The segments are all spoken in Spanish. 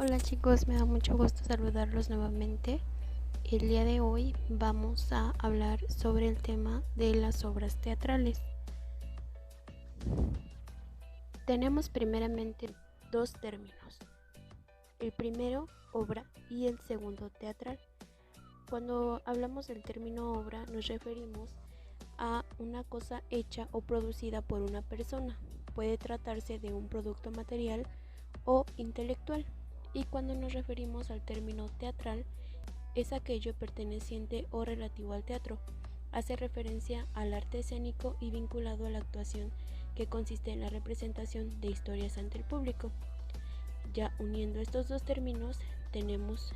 Hola chicos, me da mucho gusto saludarlos nuevamente. El día de hoy vamos a hablar sobre el tema de las obras teatrales. Tenemos primeramente dos términos. El primero, obra, y el segundo, teatral. Cuando hablamos del término obra nos referimos a una cosa hecha o producida por una persona. Puede tratarse de un producto material o intelectual. Y cuando nos referimos al término teatral, es aquello perteneciente o relativo al teatro. Hace referencia al arte escénico y vinculado a la actuación, que consiste en la representación de historias ante el público. Ya uniendo estos dos términos, tenemos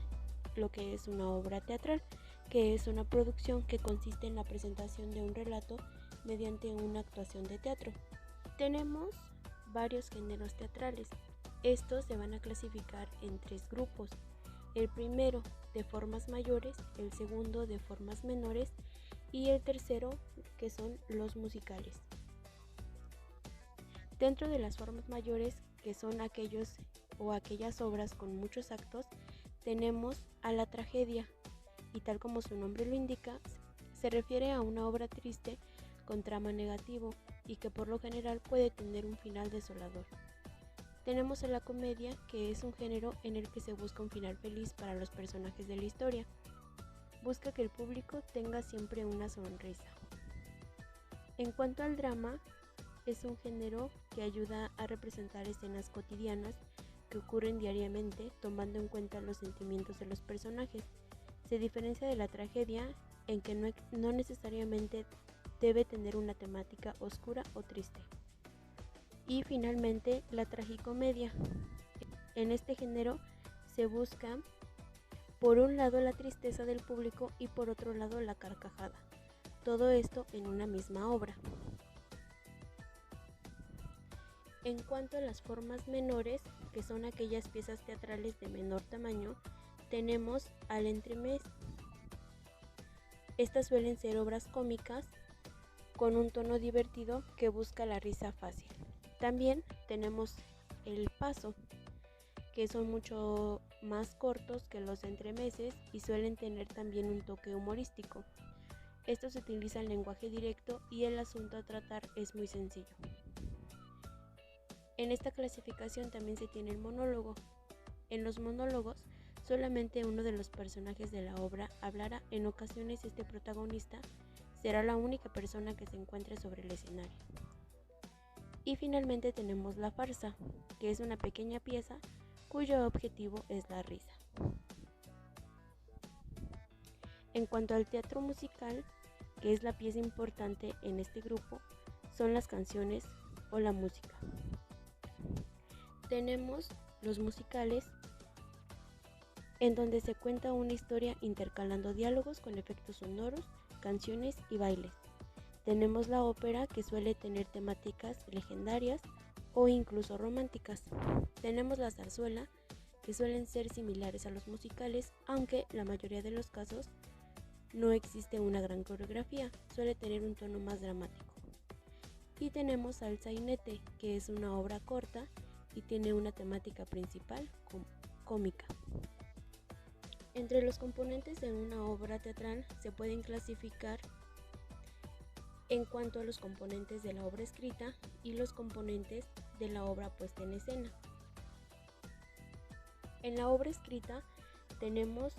lo que es una obra teatral, que es una producción que consiste en la presentación de un relato mediante una actuación de teatro. Tenemos varios géneros teatrales. Estos se van a clasificar en tres grupos. El primero de formas mayores, el segundo de formas menores y el tercero que son los musicales. Dentro de las formas mayores, que son aquellos o aquellas obras con muchos actos, tenemos a la tragedia, y tal como su nombre lo indica, se refiere a una obra triste con trama negativo y que por lo general puede tener un final desolador. Tenemos a la comedia, que es un género en el que se busca un final feliz para los personajes de la historia. Busca que el público tenga siempre una sonrisa. En cuanto al drama, es un género que ayuda a representar escenas cotidianas que ocurren diariamente, tomando en cuenta los sentimientos de los personajes. Se diferencia de la tragedia en que no necesariamente debe tener una temática oscura o triste. Y finalmente, la tragicomedia. En este género se busca por un lado la tristeza del público y por otro lado la carcajada. Todo esto en una misma obra. En cuanto a las formas menores, que son aquellas piezas teatrales de menor tamaño, tenemos al entremés. Estas suelen ser obras cómicas con un tono divertido que busca la risa fácil. También tenemos el paso, que son mucho más cortos que los entremeses y suelen tener también un toque humorístico. Esto se utiliza en lenguaje directo y el asunto a tratar es muy sencillo. En esta clasificación también se tiene el monólogo. En los monólogos, solamente uno de los personajes de la obra hablará. En ocasiones este protagonista será la única persona que se encuentre sobre el escenario. Y finalmente tenemos la farsa, que es una pequeña pieza cuyo objetivo es la risa. En cuanto al teatro musical, que es la pieza importante en este grupo, son las canciones o la música. Tenemos los musicales, en donde se cuenta una historia intercalando diálogos con efectos sonoros, canciones y bailes. Tenemos la ópera, que suele tener temáticas legendarias o incluso románticas. Tenemos la zarzuela, que suelen ser similares a los musicales, aunque la mayoría de los casos no existe una gran coreografía, suele tener un tono más dramático. Y tenemos al sainete, que es una obra corta y tiene una temática principal cómica. Entre los componentes de una obra teatral se pueden clasificar en cuanto a los componentes de la obra escrita y los componentes de la obra puesta en escena. En la obra escrita tenemos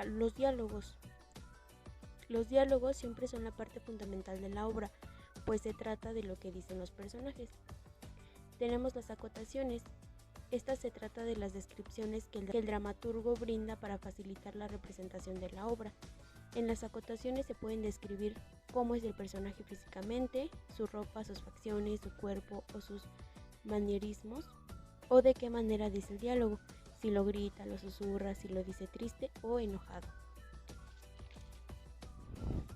los diálogos. Los diálogos siempre son la parte fundamental de la obra, pues se trata de lo que dicen los personajes. Tenemos las acotaciones. Esta se trata de las descripciones que el dramaturgo brinda para facilitar la representación de la obra. En las acotaciones se pueden describir cómo es el personaje físicamente, su ropa, sus facciones, su cuerpo o sus manierismos, o de qué manera dice el diálogo, si lo grita, lo susurra, si lo dice triste o enojado.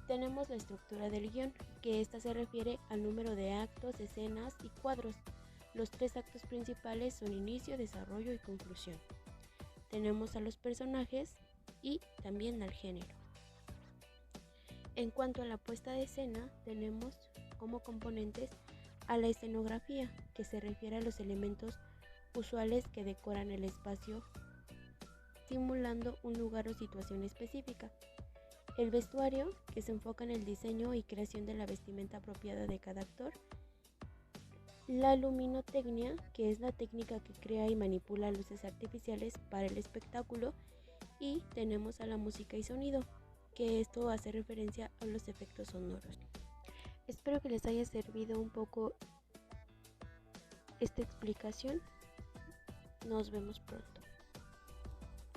Tenemos la estructura del guión, que esta se refiere al número de actos, escenas y cuadros. Los tres actos principales son inicio, desarrollo y conclusión. Tenemos a los personajes y también al género. En cuanto a la puesta de escena, tenemos como componentes a la escenografía, que se refiere a los elementos usuales que decoran el espacio simulando un lugar o situación específica. El vestuario, que se enfoca en el diseño y creación de la vestimenta apropiada de cada actor. La luminotecnia, que es la técnica que crea y manipula luces artificiales para el espectáculo. Y tenemos a la música y sonido, que esto hace referencia a los efectos sonoros. Espero que les haya servido un poco esta explicación. Nos vemos pronto.